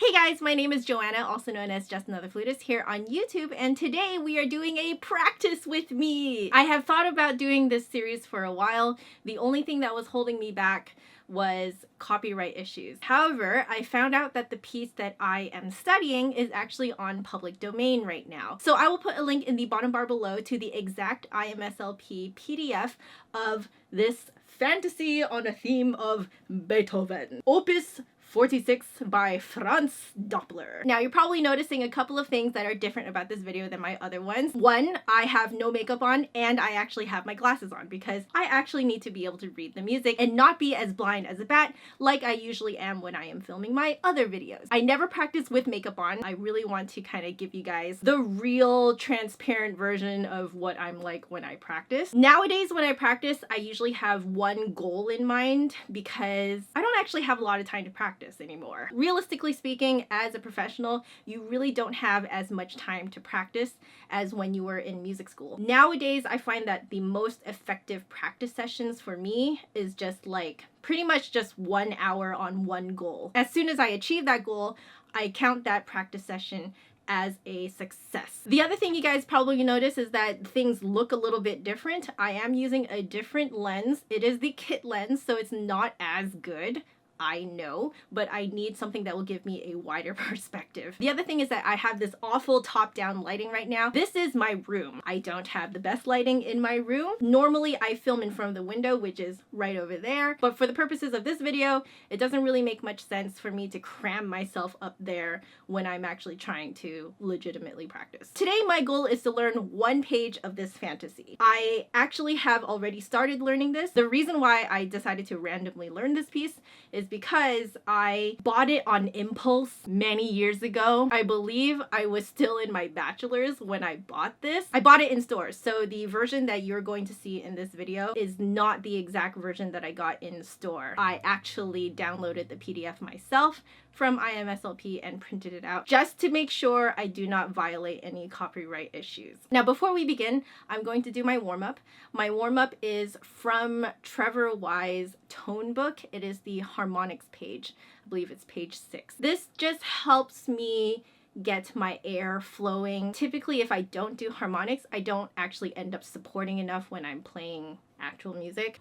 Hey guys, my name is Joanna, also known as Just Another Flutist, here on YouTube, and today we are doing a practice with me. I have thought about doing this series for a while. The only thing that was holding me back was copyright issues. However, I found out that the piece that I am studying is actually on public domain right now. So I will put a link in the bottom bar below to the exact IMSLP PDF of this fantasy on a theme of Beethoven. Opus 46 by Franz Doppler. Now you're probably noticing a couple of things that are different about this video than my other ones. One, I have no makeup on and I actually have my glasses on because I actually need to be able to read the music and not be as blind as a bat like I usually am when I am filming my other videos. I never practice with makeup on. I really want to kind of give you guys the real transparent version of what I'm like when I practice. Nowadays when I practice, I usually have one goal in mind because I don't actually have a lot of time to practice anymore. Realistically speaking, as a professional, you really don't have as much time to practice as when you were in music school. Nowadays, I find that the most effective practice sessions for me is just like pretty much just 1 hour on one goal. As soon as I achieve that goal, I count that practice session as a success. The other thing you guys probably notice is that things look a little bit different. I am using a different lens. It is the kit lens, so it's not as good. I know, but I need something that will give me a wider perspective. The other thing is that I have this awful top-down lighting right now. This is my room. I don't have the best lighting in my room. Normally I film in front of the window, which is right over there, but for the purposes of this video, it doesn't really make much sense for me to cram myself up there when I'm actually trying to legitimately practice. Today my goal is to learn one page of this fantasy. I actually have already started learning this. The reason why I decided to randomly learn this piece is because I bought it on impulse many years ago. I believe I was still in my bachelor's when I bought this. I bought it in stores, so the version that you're going to see in this video is not the exact version that I got in store. I actually downloaded the PDF myself from IMSLP and printed it out just to make sure I do not violate any copyright issues. Now before we begin, I'm going to do my warm-up. My warm-up is from Trevor Wise' tone book. It is the harmonics page. I believe it's page 6. This just helps me get my air flowing. Typically if I don't do harmonics, I don't actually end up supporting enough when I'm playing actual music.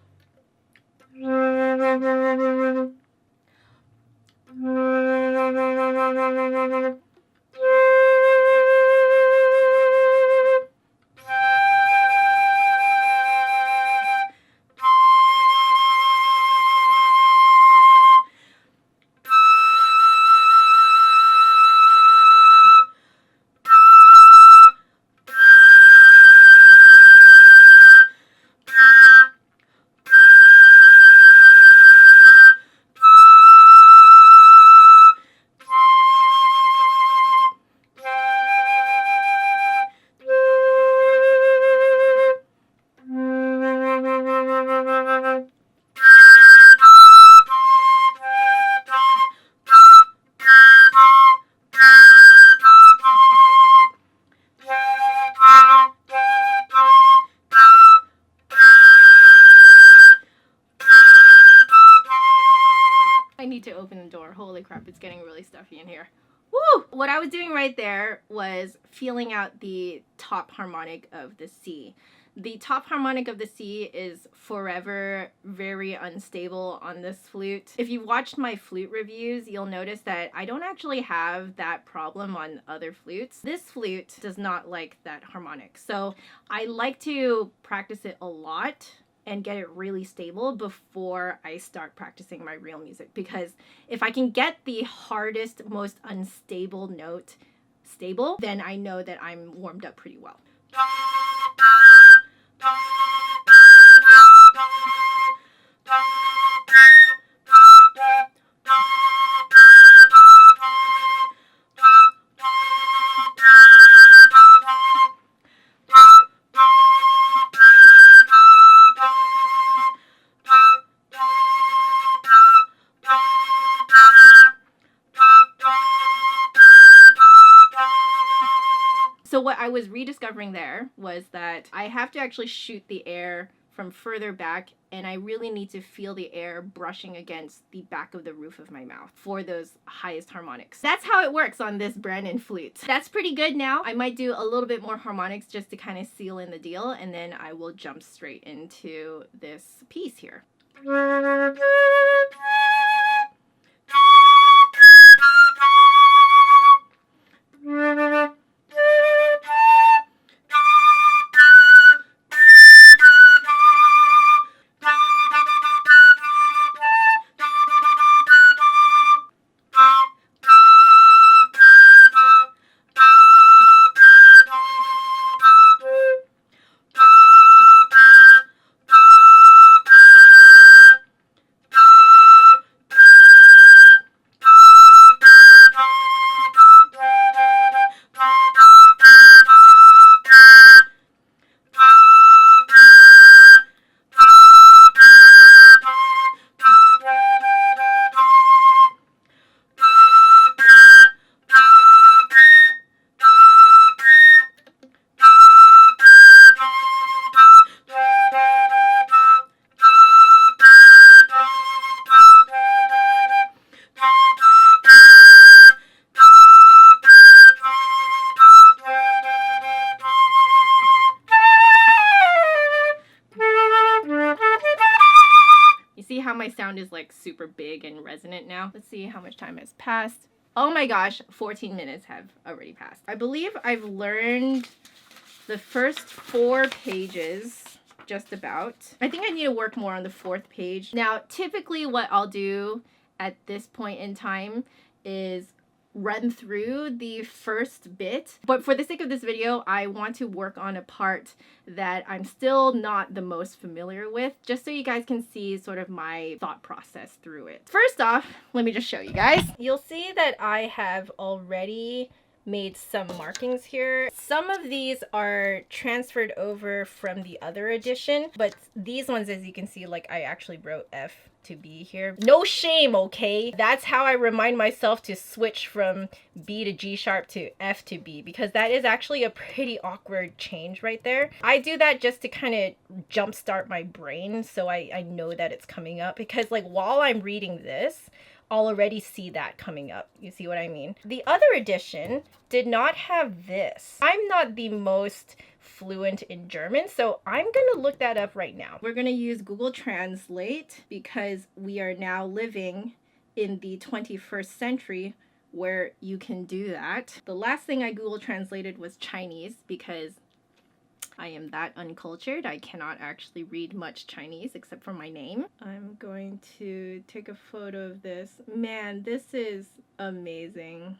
I need to open the door. Holy crap, it's getting really stuffy in here. Woo! What I was doing right there was feeling out the top harmonic of the C. The top harmonic of the C is forever very unstable on this flute. If you watched my flute reviews, you'll notice that I don't actually have that problem on other flutes. This flute does not like that harmonic. So I like to practice it a lot and get it really stable before I start practicing my real music, because if I can get the hardest, most unstable note stable, then I know that I'm warmed up pretty well. So what I was rediscovering there was that I have to actually shoot the air from further back, and I really need to feel the air brushing against the back of the roof of my mouth for those highest harmonics. That's how it works on this Brandon flute. That's pretty good now. I might do a little bit more harmonics just to kind of seal in the deal, and then I will jump straight into this piece here. See how my sound is like super big and resonant now? Let's see how much time has passed. Oh my gosh, 14 minutes have already passed. I believe I've learned the first 4 pages, just about. I think I need to work more on the 4th page. Now, typically what I'll do at this point in time is run through the first bit, but for the sake of this video, I want to work on a part that I'm still not the most familiar with, just so you guys can see sort of my thought process through it. First off, let me just show you guys. You'll see that I have already made some markings here. Some of these are transferred over from the other edition, but these ones, as you can see, like I actually wrote F to B here. No shame, okay? That's how I remind myself to switch from B to G sharp to F to B, because that is actually a pretty awkward change right there. I do that just to kind of jumpstart my brain so I know that it's coming up, because like while I'm reading this, I'll already see that coming up. You see what I mean? The other edition did not have this. I'm not the most fluent in German, so I'm gonna look that up right now. We're gonna use Google Translate because we are now living in the 21st century where you can do that. The last thing I Google translated was Chinese because I am that uncultured. I cannot actually read much Chinese except for my name. I'm going to take a photo of this. Man, this is amazing.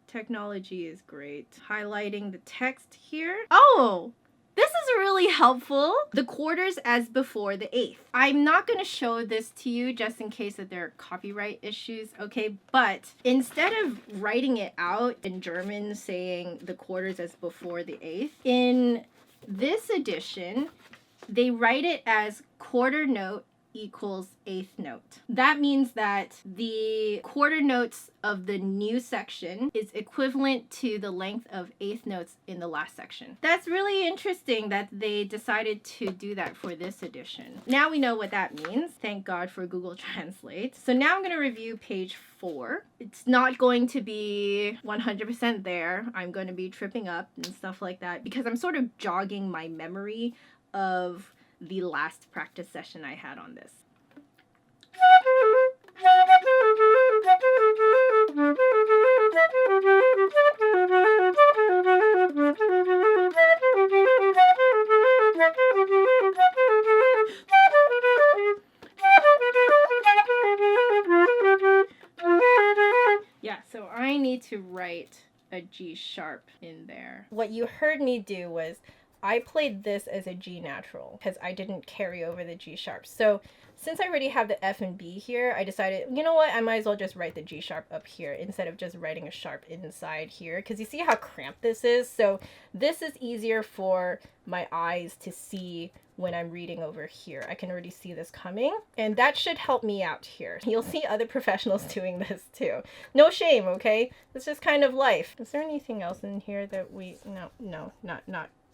Technology is great. Highlighting the text here. Oh! This is really helpful. The quarters as before the eighth. I'm not going to show this to you just in case that there are copyright issues, okay? But instead of writing it out in German saying the quarters as before the eighth, in this edition, they write it as quarter note equals eighth note. That means that the quarter notes of the new section is equivalent to the length of eighth notes in the last section. That's really interesting that they decided to do that for this edition. Now we know what that means. Thank God for Google Translate. So now I'm going to review page 4. It's not going to be 100% there. I'm going to be tripping up and stuff like that because I'm sort of jogging my memory of the last practice session I had on this. Yeah, so I need to write a G sharp in there. What you heard me do was I played this as a G natural because I didn't carry over the G sharp. So since I already have the F and B here, I decided, you know what, I might as well just write the G sharp up here instead of just writing a sharp inside here, because you see how cramped this is? So this is easier for my eyes to see when I'm reading over here. I can already see this coming, and that should help me out here. You'll see other professionals doing this too. No shame, okay? This is kind of life. Is there anything else in here that we, no, not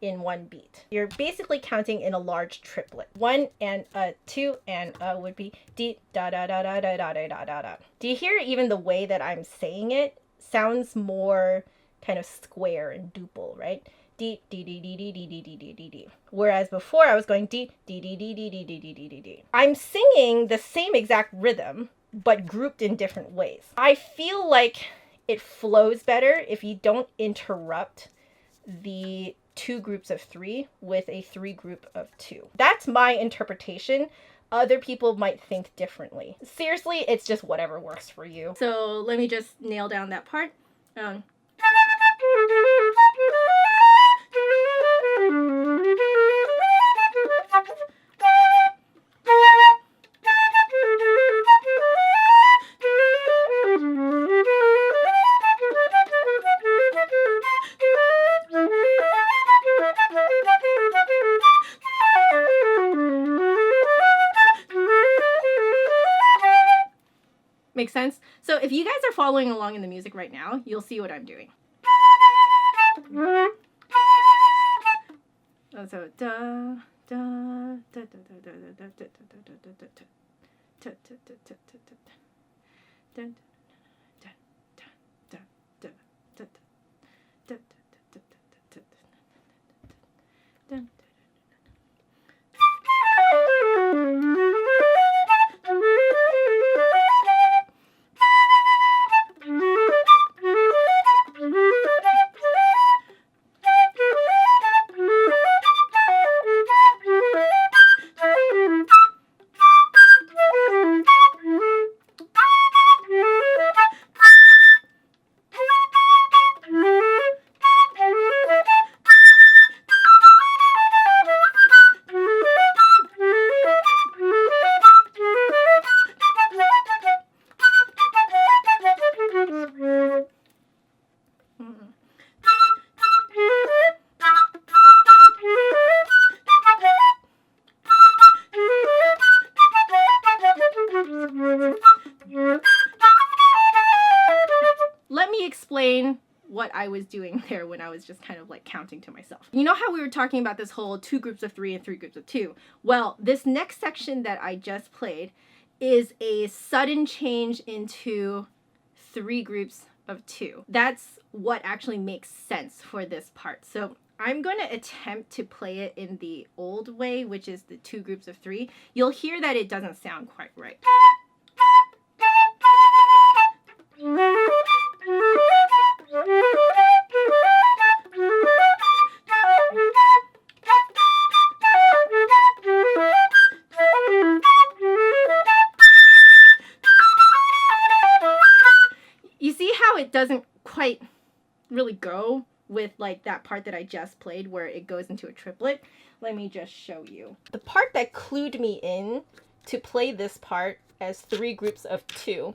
in one beat. You're basically counting in a large triplet. 1 and a 2 and a would be D da da da da da da da da da da. Do you hear even the way that I'm saying it? Sounds more kind of square and duple, right? D D D D D D D D D D D. Whereas before I was going D D D D D D D D D D D. I'm singing the same exact rhythm, but grouped in different ways. I feel like it flows better if you don't interrupt the 2 groups of 3 with a 3 group of 2. That's my interpretation. Other people might think differently. Seriously, it's just whatever works for you. So let me just nail down that part. Makes sense? So if you guys are following along in the music right now, you'll see what I'm doing. So da da da da da da da da da. Let me explain what I was doing there when I was just kind of like counting to myself. You know how we were talking about this whole 2 groups of 3 and 3 groups of 2? Well, this next section that I just played is a sudden change into 3 groups of 2. That's what actually makes sense for this part. So I'm going to attempt to play it in the old way, which is the 2 groups of 3. You'll hear that it doesn't sound quite right. You see how it doesn't quite really go with like that part that I just played where it goes into a triplet? Let me just show you. The part that clued me in to play this part as 3 groups of 2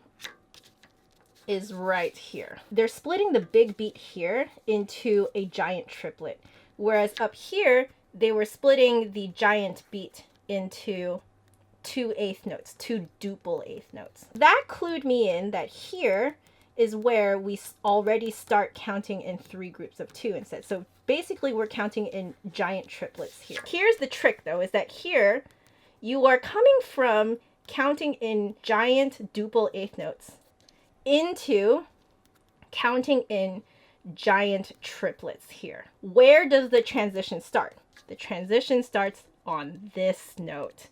is right here. They're splitting the big beat here into a giant triplet, whereas up here they were splitting the giant beat into 2 eighth notes, 2 duple eighth notes. That clued me in that here is where we already start counting in 3 groups of 2 instead. So basically we're counting in giant triplets here. Here's the trick though, is that here you are coming from counting in giant duple eighth notes into counting in giant triplets here. Where does the transition start? The transition starts on this note.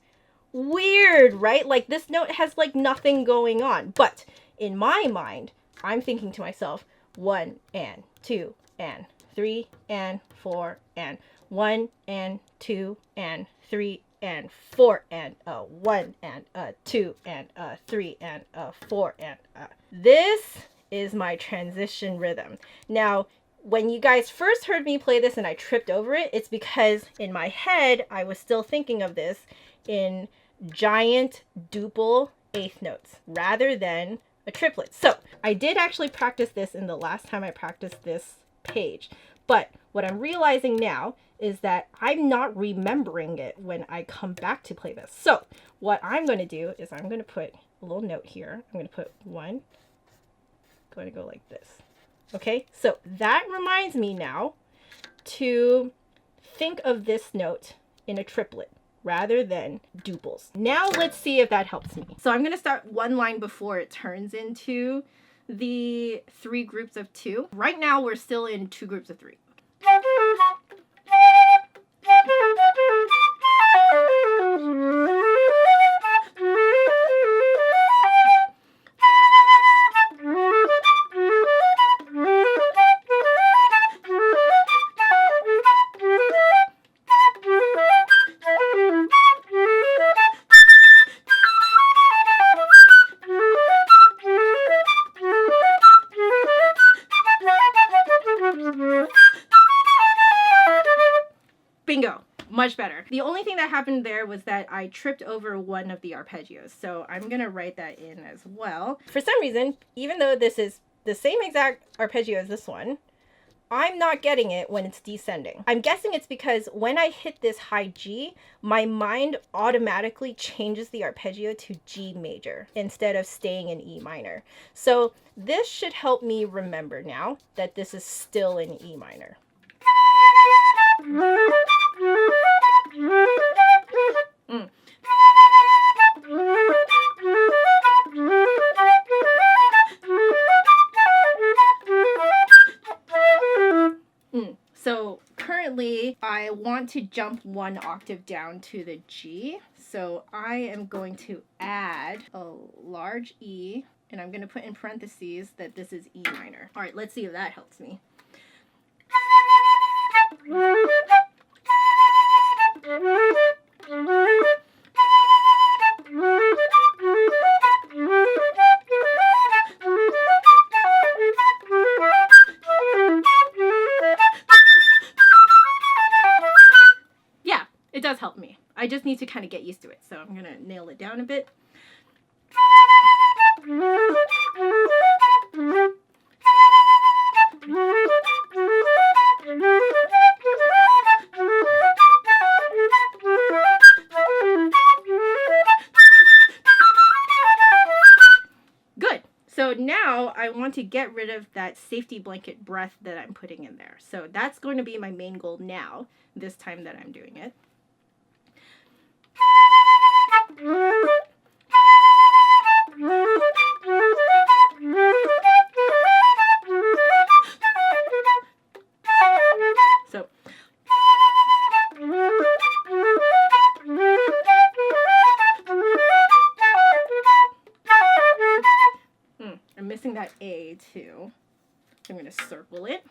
Weird, right? Like this note has like nothing going on. But in my mind, I'm thinking to myself, 1 and 2 and 3 and 4 and 1 and 2 and 3 and 4 and 1 and 2 and 3 and 4 and This is my transition rhythm. Now, when you guys first heard me play this and I tripped over it, it's because in my head I was still thinking of this in giant duple eighth notes rather than a triplet. So I did actually practice this in the last time I practiced this page, but what I'm realizing now is that I'm not remembering it when I come back to play this. So what I'm going to do is I'm going to put a little note here. I'm going to put 1, going to go like this. Okay, so that reminds me now to think of this note in a triplet rather than duples. Now let's see if that helps me. So I'm going to start one line before it turns into the 3 groups of 2. Right now we're still in 2 groups of 3. Bingo! Much better. The only thing that happened there was that I tripped over one of the arpeggios. So I'm going to write that in as well. For some reason, even though this is the same exact arpeggio as this one, I'm not getting it when it's descending. I'm guessing it's because when I hit this high G, my mind automatically changes the arpeggio to G major instead of staying in E minor. So this should help me remember now that this is still in E minor. So currently I want to jump 1 octave down to the G. So I am going to add a large E, and I'm going to put in parentheses that this is E minor. All right, let's see if that helps me. Yeah, it does help me. I just need to kind of get used to it. So I'm going to nail it down a bit. So now I want to get rid of that safety blanket breath that I'm putting in there. So that's going to be my main goal now, this time that I'm doing it. So I'm missing that A too. So I'm going to circle it.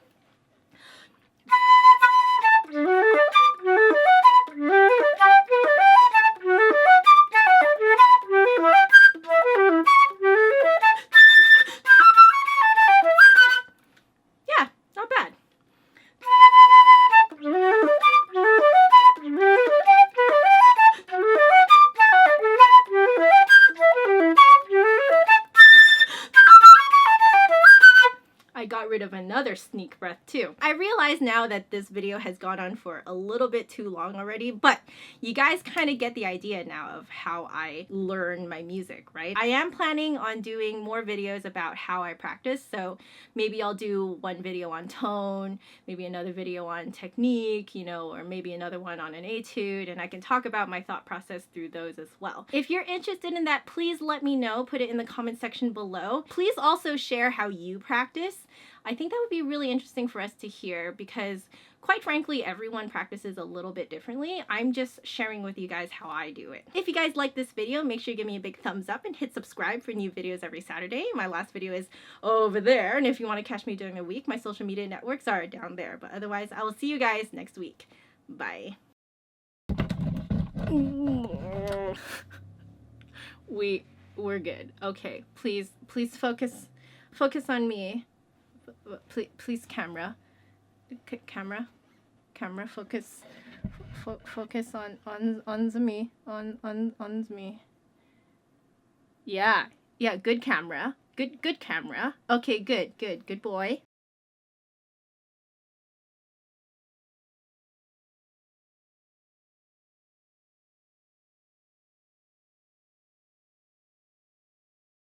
Yeah, not bad. I got rid of another sneak breath too. I realize now that this video has gone on for a little bit too long already, but you guys kind of get the idea now of how I learn my music, right? I am planning on doing more videos about how I practice, so maybe I'll do one video on tone, maybe another video on technique, you know, or maybe another one on an etude, and I can talk about my thought process through those as well. If you're interested in that, please let me know. Put it in the comment section below. Please also share how you practice. I think that would be really interesting for us to hear because, quite frankly, everyone practices a little bit differently. I'm just sharing with you guys how I do it. If you guys like this video, make sure you give me a big thumbs up and hit subscribe for new videos every Saturday. My last video is over there, and if you want to catch me during the week, my social media networks are down there. But otherwise, I will see you guys next week. Bye. We're good. Okay, please focus on me. Please camera focus on me on me. Yeah, good camera, good camera. Okay, good boy.